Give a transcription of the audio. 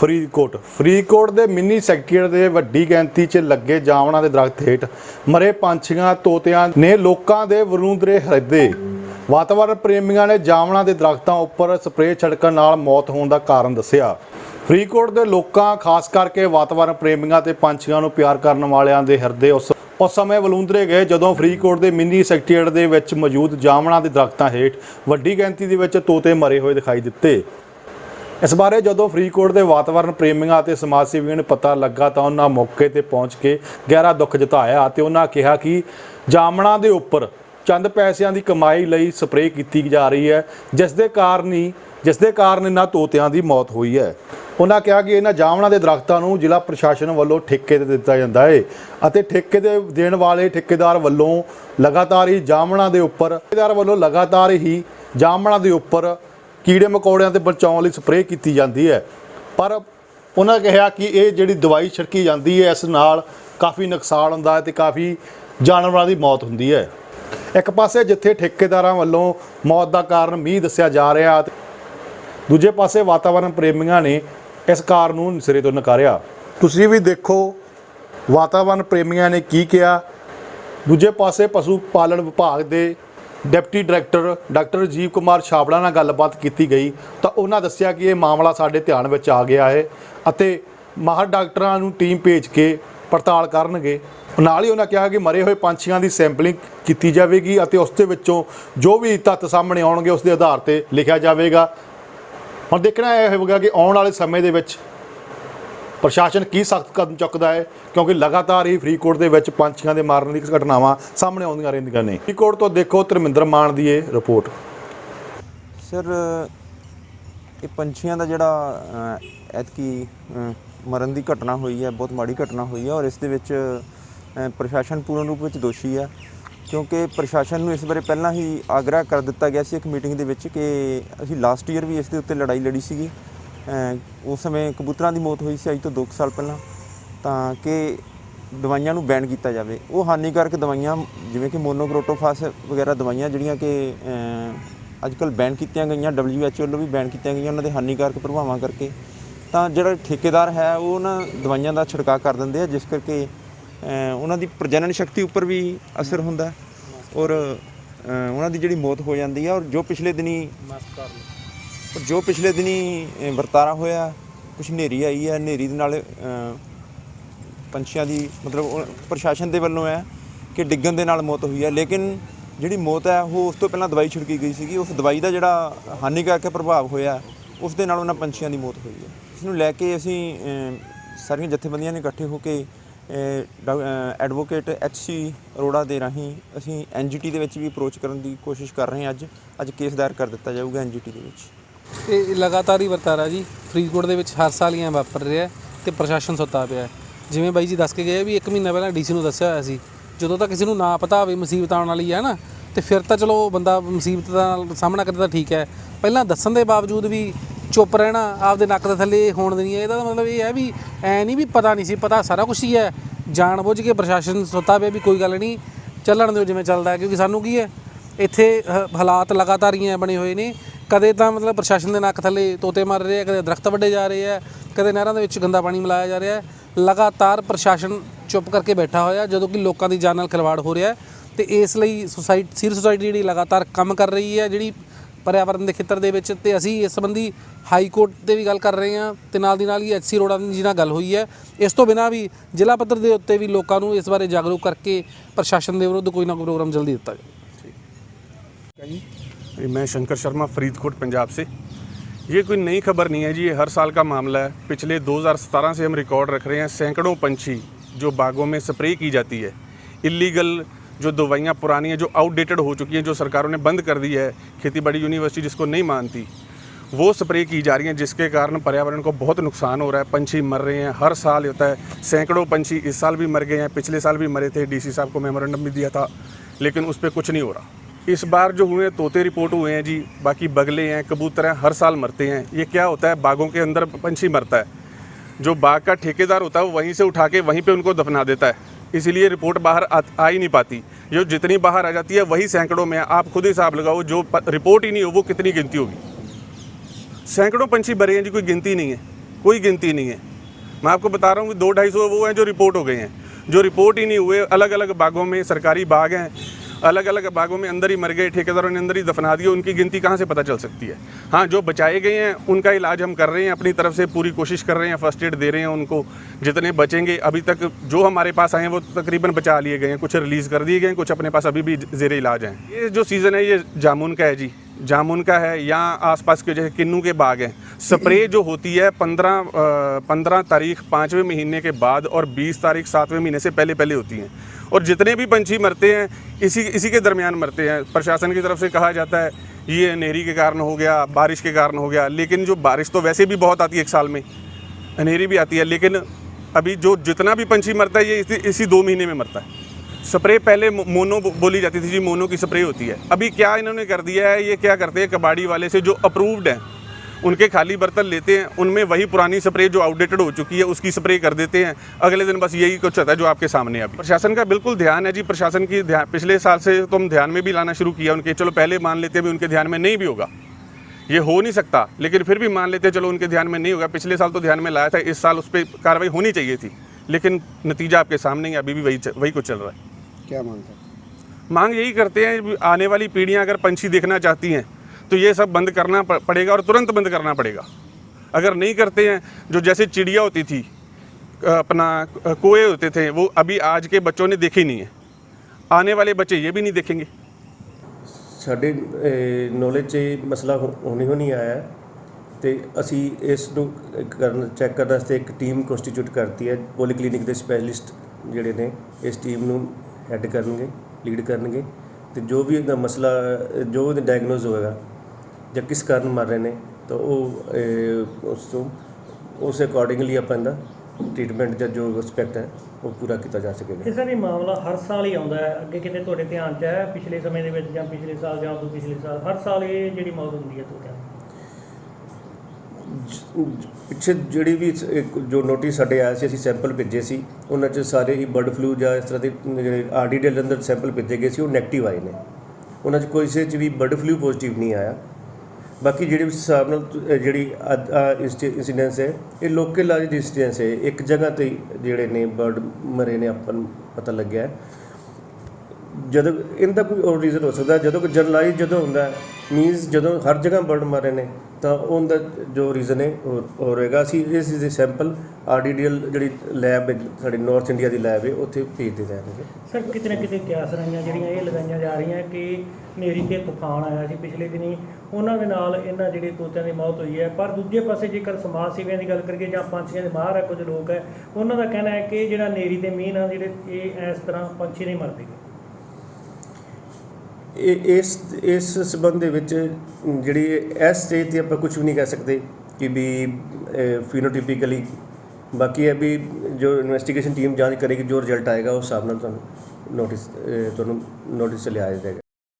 ਫਰੀਦਕੋਟ ਦੇ mini secretariat ਦੇ ਵੱਡੀ ਗਿਣਤੀ 'ਚ ਲੱਗੇ ਜਾਮਣਾਂ ਦੇ ਦਰਖਤ ਹੇਠ ਮਰੇ ਪੰਛੀਆਂ ਤੋਤਿਆਂ ਨੇ ਲੋਕਾਂ ਦੇ ਵਰੂੰਦਰੇ ਹਿਰਦੇ। ਵਾਤਾਵਰਣ ਪ੍ਰੇਮੀਆਂ ਨੇ ਜਾਮਣਾਂ ਦੇ ਦਰਖਤਾਂ ਉੱਪਰ ਸਪਰੇਅ ਛਿੜਕਣ ਨਾਲ ਮੌਤ ਹੋਣ ਦਾ ਕਾਰਨ ਦੱਸਿਆ। ਫਰੀਦਕੋਟ ਦੇ ਲੋਕਾਂ ਖਾਸ ਕਰਕੇ ਵਾਤਾਵਰਣ ਪ੍ਰੇਮੀਆਂ ਤੇ ਪੰਛੀਆਂ ਨੂੰ ਪਿਆਰ ਕਰਨ ਵਾਲਿਆਂ ਦੇ ਹਿਰਦੇ ਉਸ ਸਮੇਂ ਵਲੂੰਦਰੇ ਗਏ ਜਦੋਂ ਫਰੀਦਕੋਟ ਦੇ ਮਿੰਨੀ ਸੈਕਟਰੀਏਟ ਦੇ ਵਿੱਚ ਮੌਜੂਦ ਜਾਮਣਾਂ ਦੇ ਦਰਖਤਾਂ ਹੇਠ ਵੱਡੀ ਗਿਣਤੀ ਦੇ ਵਿੱਚ ਤੋਤੇ ਮਰੇ ਹੋਏ ਦਿਖਾਈ ਦਿੱਤੇ। इस बारे जो फरीदकोट के वातावरण प्रेमियों और समाज सेवियों ने पता लगा तो उन्होंने मौके पर पहुँच के गहरा दुख जताया तो उन्होंने कहा कि जामणा के उपर चंद पैसों की कमाई लई स्प्रे की जा रही है जिसके कारण इन्होंने तोतियां की मौत हुई है। उन्होंने कहा कि इन्होंने जामणा के दरख्तों को जिला प्रशासन वालों ठेके ते दिता जाता है और ठेके दे देण वाले ठेकेदार वालों लगातार ही जामणा के उपर लगातार ही जामणा के उपर कीड़े मकोड़ियां ते बचाउण लई स्प्रे की जाती है। पर उन्होंने कहा कि ये जिहड़ी दवाई छिड़की जाती है इस नाल काफ़ी नुकसान हुंदा है ते काफ़ी जानवरों की मौत हुंदी है। एक पासे जिथे ठेकेदारां वालों मौत का कारण मींह दस्सिया जा रहा, दूजे पासे वातावरण प्रेमियों ने इस कारण नूं सिरे तो नकारिया। तुसीं भी देखो वातावरण प्रेमियों ने की कहा। दूजे पासे पशु पालन विभाग के deputy director doctor Rajeev Kumar Chhabra नाल गलबात की गई तो उन्होंने दस्सिया कि यह मामला साडे ध्यान में आ गया है अते माहर डॉक्टरां नूं टीम भेज के पड़ताल करनगे। नाल ही उन्होंने कहा कि मरे हुए पंछियों की सैंपलिंग की जाएगी और उस दे विचों जो भी तत्त सामने आउणगे उस दे आधार पर लिखा जाएगा। हुण देखना यह होगा कि आने वाले समय दे विच प्रशासन की सख्त कदम चुकता है क्योंकि लगातार ही फरीदकोट के विच पंछियों के मारने की घटनावां सामने आउंदियां रहिंदियां ने। फरीदकोट तो देखो धर्मिंदर मान की ये रिपोर्ट। सर ये पंछियों का जिहड़ा ऐतकी मरण की घटना हुई है बहुत माड़ी घटना हुई है और इस दे विच प्रशासन पूर्ण रूप में दोषी है क्योंकि प्रशासन नूं इस बारे पहला ही आग्रह कर दिता गया सी एक मीटिंग दे विच कि असीं लास्ट ईयर भी इस दे उत्ते लड़ाई लड़ी सीगी। उस समय कबूतरां दी मौत हुई सी अज तो 2 साल पहला कि दवाइयां नूं बैन किया जाए। वो हानिकारक दवाइयां जिवें कि मोनोक्रोटोफास वगैरह दवाइयां जिहड़ियां कि अजकल बैन कीतियां गईयां WHO वालों भी बैन कीतियां गईयां उन्हां दे हानिकारक प्रभावां करके। तो जिहड़ा ठेकेदार है वो ना दवाइयां दा छिड़काव कर दिंदे आ जिस करके उन्हां दी प्रजनन शक्ति उपर भी असर हुंदा और उन्हां दी जिहड़ी मौत हो जाती है। और जो पिछले दिनी वरतारा होया कुछ हनेरी आई है, हनेरी दे नाल पंछियां दी मतलब प्रशासन दे वल्लों है कि डिग्गण दे नाल मौत हुई है लेकिन जिहड़ी मौत है वो उस तो पहला दवाई छिड़की गई सी। उस दवाई का जिहड़ा हानिकारक प्रभाव होया उस दे नाल उन्हां पंछियां दी मौत हुई है। इसनूं लैके असीं सारियां जथेबंदियां ने इकट्ठे होकर एडवोकेट HC अरोड़ा दे राहीं असीं NGT दे विच भी अप्रोच करन दी कोशिश कर रहे हैं। अज केस दायर कर दिता जाऊगा NGT दे विच। ਇਹ ਲਗਾਤਾਰ ਹੀ ਵਰਤਾਰਾ ਜੀ ਫਰੀਦਕੋਟ ਦੇ ਵਿੱਚ ਹਰ ਸਾਲ ਹੀ ਵਾਪਰ ਰਿਹਾ ਤੇ ਪ੍ਰਸ਼ਾਸਨ ਸੁੱਤਾ ਪਿਆ। ਜਿਵੇਂ ਬਾਈ ਜੀ ਦੱਸ ਕੇ ਗਏ ਵੀ 1 ਮਹੀਨਾ ਪਹਿਲਾਂ DC ਨੂੰ ਦੱਸਿਆ ਹੋਇਆ ਸੀ। ਜਦੋਂ ਤੱਕ ਕਿਸੇ ਨੂੰ ਨਾ ਪਤਾ ਹੋਵੇ ਮੁਸੀਬਤ ਆਉਣ ਵਾਲੀ ਹੈ ਨਾ ਤੇ ਫਿਰ ਤਾਂ ਚਲੋ ਬੰਦਾ ਮੁਸੀਬਤ ਦਾ ਸਾਹਮਣਾ ਕਰਦਾ ਠੀਕ ਹੈ। ਪਹਿਲਾਂ ਦੱਸਣ ਦੇ ਬਾਵਜੂਦ ਵੀ ਚੁੱਪ ਰਹਿਣਾ ਆਪਦੇ ਨੱਕ ਦੇ ਥੱਲੇ ਹੋਣ ਦੇਣੀ ਹੈ ਇਹਦਾ ਮਤਲਬ ਇਹ ਹੈ ਵੀ ਐ ਨਹੀਂ ਵੀ ਪਤਾ ਨਹੀਂ ਸੀ, ਪਤਾ ਸਾਰਾ ਕੁਛ ਹੀ ਹੈ। ਜਾਣ ਬੁੱਝ ਕੇ ਪ੍ਰਸ਼ਾਸਨ ਸੁੱਤਾ ਪਿਆ ਵੀ ਕੋਈ ਗੱਲ ਨਹੀਂ ਚੱਲਣ ਦਿਓ ਜਿਵੇਂ ਚੱਲਦਾ ਕਿਉਂਕਿ ਸਾਨੂੰ ਕੀ ਹੈ ਇੱਥੇ ਹਾਲਾਤ ਲਗਾਤਾਰ ਹੀ ਬਣੇ ਹੋਏ ਨੇ। ਕਦੇ ਤਾਂ ਮਤਲਬ ਪ੍ਰਸ਼ਾਸਨ ਦੇ ਨੱਕ ਥੱਲੇ ਤੋਤੇ ਮਰ ਰਹੇ ਆ, ਕਦੇ ਦਰਖਤ ਵੱਢੇ ਜਾ ਰਹੇ ਆ, ਕਦੇ ਨਹਿਰਾਂ ਦੇ ਵਿੱਚ ਗੰਦਾ ਪਾਣੀ ਮਿਲਾਇਆ ਜਾ ਰਿਹਾ। ਲਗਾਤਾਰ ਪ੍ਰਸ਼ਾਸਨ ਚੁੱਪ ਕਰਕੇ ਬੈਠਾ ਹੋਇਆ ਜਦੋਂ ਕਿ ਲੋਕਾਂ ਦੀ ਜਾਨ ਨਾਲ ਖਿਲਵਾੜ ਹੋ ਰਿਹਾ ਤੇ ਇਸ ਲਈ ਸਿਵਲ ਸੁਸਾਇਟੀ ਜਿਹੜੀ ਲਗਾਤਾਰ ਕੰਮ ਕਰ ਰਹੀ ਹੈ ਜਿਹੜੀ पर्यावरण के खेत्र के असी इस संबंधी हाई कोर्ट से भी गल कर रहे हैं तो नाल दी नाल ही HC अरोड़ा जी नाल गल हुई है। इस तो बिना भी जिला पद्धर के उत्ते भी लोगों को इस बारे जागरूक करके प्रशासन के विरुद्ध कोई ना कोई प्रोग्राम जल्दी दिता जाए। मैं शंकर शर्मा फरीदकोट पंजाब से। ये कोई नई खबर नहीं है जी, ये हर साल का मामला है। पिछले 2017 से हम रिकॉर्ड रख रहे हैं। सैकड़ों पंछी जो बागों में स्प्रे की जाती है, इलीगल जो दवाइयाँ पुरानी हैं जो आउटडेटेड हो चुकी हैं जो सरकारों ने बंद कर दी है, खेतीबाड़ी यूनिवर्सिटी जिसको नहीं मानती वो स्प्रे की जा रही हैं जिसके कारण पर्यावरण को बहुत नुकसान हो रहा है। पंछी मर रहे हैं, हर साल होता है। सैकड़ों पंछी इस साल भी मर गए हैं, पिछले साल भी मरे थे। DC साहब को मेमोरेंडम भी दिया था लेकिन उस पर कुछ नहीं हो रहा। इस बार जो हुए तोते रिपोर्ट हुए हैं जी, बाकी बगले हैं, कबूतर हैं, हर साल मरते हैं। ये क्या होता है, बागों के अंदर पंछी मरता है, जो बाग का ठेकेदार होता है वो वहीं से उठा के वहीं पे उनको दफना देता है, इसीलिए रिपोर्ट बाहर आ ही नहीं पाती। जो जितनी बाहर आ जाती है वही सैकड़ों में है। आप खुद हिसाब लगाओ, जो रिपोर्ट ही नहीं हो वो कितनी गिनती होगी। सैकड़ों पंछी मरे हैं जी, कोई गिनती नहीं है। कोई गिनती नहीं है। मैं आपको बता रहा हूँ कि 200-250 वो हैं जो रिपोर्ट हो गए हैं, जो रिपोर्ट ही नहीं हुए। अलग अलग बागों में, सरकारी बाग हैं, अलग अलग बागों में अंदर ही मर गए, ठेकेदारों ने अंदर ही दफना दिए, उनकी गिनती कहाँ से पता चल सकती है। हाँ, जो बचाए गए हैं उनका इलाज हम कर रहे हैं, अपनी तरफ से पूरी कोशिश कर रहे हैं, फर्स्ट एड दे रहे हैं उनको। जितने बचेंगे अभी तक जो हमारे पास आए हैं वो तकरीबन बचा लिए गए हैं, कुछ रिलीज़ कर दिए गए हैं, कुछ अपने पास अभी भी ज़ेरे इलाज हैं। ये जो सीज़न है ये जामुन का है जी, जामुन का है। यहाँ आसपास के जैसे किन्नू के बाग हैं, स्प्रे जो होती है 15 तारीख 5वें महीने के बाद और 20 तारीख 7वें महीने से पहले पहले होती हैं। और जितने भी पंछी मरते हैं इसी के दरमियान मरते हैं। प्रशासन की तरफ से कहा जाता है ये अंधेरी के कारण हो गया, बारिश के कारण हो गया, लेकिन जो बारिश तो वैसे भी बहुत आती है एक साल में, अंधेरी भी आती है, लेकिन अभी जो जितना भी पंछी मरता है ये इसी 2 महीने में मरता है। स्प्रे पहले मोनो बोली जाती थी जी, मोनो की स्प्रे होती है। अभी क्या इन्होंने कर दिया है, ये क्या करते हैं कबाड़ी वाले से जो अप्रूव्ड हैं उनके खाली बर्तन लेते हैं, उनमें वही पुरानी स्प्रे जो आउटडेटेड हो चुकी है उसकी स्प्रे कर देते हैं। अगले दिन बस यही कुछ होता है जो आपके सामने है। अभी प्रशासन का बिल्कुल ध्यान है जी, प्रशासन की ध्यान पिछले साल से तो हम ध्यान में भी लाना शुरू किया उनके। चलो पहले मान लेते हैं भी उनके ध्यान में नहीं भी होगा, ये हो नहीं सकता, लेकिन फिर भी मान लेते हैं चलो उनके ध्यान में नहीं होगा। पिछले साल तो ध्यान में लाया था, इस साल उस पर कार्रवाई होनी चाहिए थी, लेकिन नतीजा आपके सामने ही, अभी भी वही कुछ चल रहा है। क्या मांग है? मांग यही करते हैं आने वाली पीढ़ियाँ अगर पंछी देखना चाहती हैं तो ये सब बंद करना पड़ेगा और तुरंत बंद करना पड़ेगा। अगर नहीं करते हैं, जो जैसे चिड़िया होती थी, अपना कोए होते थे, वो अभी आज के बच्चों ने देखे नहीं है, आने वाले बच्चे ये भी नहीं देखेंगे। ਸਾਡੇ ਨੌਲੇਜ 'ਚ ਇਹ ਮਸਲਾ ਹੁਣੀ ਨਹੀਂ ਆਇਆ ਤੇ ਅਸੀਂ ਇਸ ਨੂੰ ਚੈੱਕ ਕਰਨ ਵਾਸਤੇ ਇੱਕ ਟੀਮ ਕੰਸਟੀਟਿਊਟ ਕਰਤੀ ਹੈ। ਪੋਲੀਕਲੀਨਿਕ ਦੇ ਸਪੈਸ਼ਲਿਸਟ ਜਿਹੜੇ ਨੇ ਇਸ ਟੀਮ ਨੂੰ ਹੈੱਡ ਕਰਨਗੇ, ਲੀਡ ਕਰਨਗੇ ਤੇ ਜੋ ਵੀ ਇਹਦਾ ਮਸਲਾ ਜੋ ਉਹਦਾ ਡਾਇਗਨੋਜ਼ ਹੋਏਗਾ ਜਾਂ ਕਿਸ ਕਾਰਨ ਮਰ ਰਹੇ ਨੇ ਤਾਂ ਉਹ ਉਸ ਅਕੋਰਡਿੰਗਲੀ ਆਪਾਂ ਇਹਦਾ ਟ੍ਰੀਟਮੈਂਟ ਜਾਂ ਜੋ ਰਿਸਪੈਕਟ ਹੈ ਉਹ ਪੂਰਾ ਕੀਤਾ ਜਾ ਸਕੇਗਾ। ਇਹ ਸਰ ਇਹ ਮਾਮਲਾ ਹਰ ਸਾਲ ਹੀ ਆਉਂਦਾ ਹੈ, ਅੱਗੇ ਕਿਤੇ ਤੁਹਾਡੇ ਧਿਆਨ 'ਚ ਆਇਆ ਪਿਛਲੇ ਸਮੇਂ ਦੇ ਵਿੱਚ ਜਾਂ ਪਿਛਲੇ ਸਾਲ ਜਾਂ ਉਦੋਂ ਪਿਛਲੇ ਸਾਲ ਹਰ ਸਾਲ ਇਹ ਜਿਹੜੀ ਮੌਤ ਹੁੰਦੀ ਹੈ ਤੋਤਿਆਂ ਦੀ? ਪਿੱਛੇ ਜਿਹੜੀ ਵੀ ਜੋ ਨੋਟਿਸ ਸਾਡੇ ਆਇਆ ਸੀ, ਅਸੀਂ ਸੈਂਪਲ ਭੇਜੇ ਸੀ, ਉਹਨਾਂ 'ਚ ਸਾਰੇ ਹੀ ਬਰਡ ਫਲੂ ਜਾਂ ਇਸ ਤਰ੍ਹਾਂ ਦੇ ਜਿਹੜੇ RD ਦੇ ਅੰਦਰ ਸੈਂਪਲ ਭੇਜੇ ਗਏ ਸੀ ਉਹ ਨੈਗੇਟਿਵ ਆਏ ਨੇ। ਉਹਨਾਂ 'ਚ ਕਿਸੇ 'ਚ ਵੀ ਬਰਡ ਫਲੂ ਪੋਜ਼ੀਟਿਵ ਨਹੀਂ ਆਇਆ। ਬਾਕੀ ਜਿਹੜੇ ਹਿਸਾਬ ਨਾਲ ਜਿਹੜੀ ਇੰਸੀਡੈਂਸ ਹੈ ਇਹ ਲੋਕਲਾਈਜ਼ਡ ਇੰਸੀਡੈਂਸ ਹੈ, ਇੱਕ ਜਗ੍ਹਾ 'ਤੇ ਜਿਹੜੇ ਨੇ ਬਰਡ ਮਰੇ ਨੇ ਆਪਾਂ ਨੂੰ ਪਤਾ ਲੱਗਿਆ। ਜਦੋਂ ਇਹਦਾ ਕੋਈ ਹੋਰ ਰੀਜ਼ਨ ਹੋ ਸਕਦਾ, ਜਦੋਂ ਕੋਈ ਜਨਰਲਾਈਜ਼ ਜਦੋਂ ਹੁੰਦਾ ਮੀਨਸ ਜਦੋਂ ਹਰ ਜਗ੍ਹਾ ਬਰਡ ਮਰੇ ਨੇ ਤਾਂ ਉਹਦਾ ਜੋ ਰੀਜ਼ਨ ਹੈ ਹੋ ਹੋਵੇਗਾ। ਅਸੀਂ ਇਸ ਦੇ ਸੈਂਪਲ RDDL ਜਿਹੜੀ ਲੈਬ ਹੈ ਸਾਡੀ ਨਾਰਥ ਇੰਡੀਆ ਦੀ ਲੈਬ ਹੈ ਉੱਥੇ ਭੇਜ ਦਿੱਤੇ ਜਾਣਗੇ। ਸਰ ਕਿਤੇ ਨਾ ਕਿਤੇ ਕਿਆਸ ਰਾਈਆਂ ਜਿਹੜੀਆਂ ਇਹ ਲਗਾਈਆਂ ਜਾ ਰਹੀਆਂ ਕਿ ਹਨੇਰੀ ਤੇ ਤੂਫਾਨ ਆਇਆ ਸੀ ਪਿਛਲੇ ਦਿਨੀ, ਉਹਨਾਂ ਦੇ ਨਾਲ ਇਹਨਾਂ ਜਿਹੜੇ ਤੋਤਿਆਂ ਦੀ ਮੌਤ ਹੋਈ ਹੈ। ਪਰ ਦੂਜੇ ਪਾਸੇ ਜੇਕਰ ਸਮਾਜ ਸੇਵੀਆਂ ਦੀ ਗੱਲ ਕਰੀਏ ਜਾਂ ਪੰਛੀਆਂ ਦੇ ਮਾਹਰ ਹੈ ਕੁਝ ਲੋਕ ਹੈ, ਉਹਨਾਂ ਦਾ ਕਹਿਣਾ ਹੈ ਕਿ ਜਿਹੜਾ ਹਨੇਰੀ ਦੇ ਮੀਂਹ ਨਾਲ ਜਿਹੜੇ ਇਹ ਇਸ ਤਰ੍ਹਾਂ ਪੰਛੀ ਨਹੀਂ ਮਰਦੇ। ਇਸ ਸੰਬੰਧ ਦੇ ਵਿੱਚ ਜਿਹੜੀ ਇਸ ਸਟੇਜ 'ਤੇ ਆਪਾਂ ਕੁਝ ਵੀ ਨਹੀਂ ਕਹਿ ਸਕਦੇ ਕਿ ਵੀ ਫੀਨੋਟਿਪਿਕਲੀ। ਬਾਕੀ ਹੈ ਵੀ ਜੋ ਇਨਵੈਸਟੀਗੇਸ਼ਨ ਟੀਮ ਜਾਂਚ ਕਰੇਗੀ, ਜੋ ਰਿਜ਼ਲਟ ਆਏਗਾ ਉਸ ਹਿਸਾਬ ਨਾਲ ਤੁਹਾਨੂੰ ਨੋਟਿਸ 'ਚ ਲਿਆਇਆ ਜਾਏਗਾ।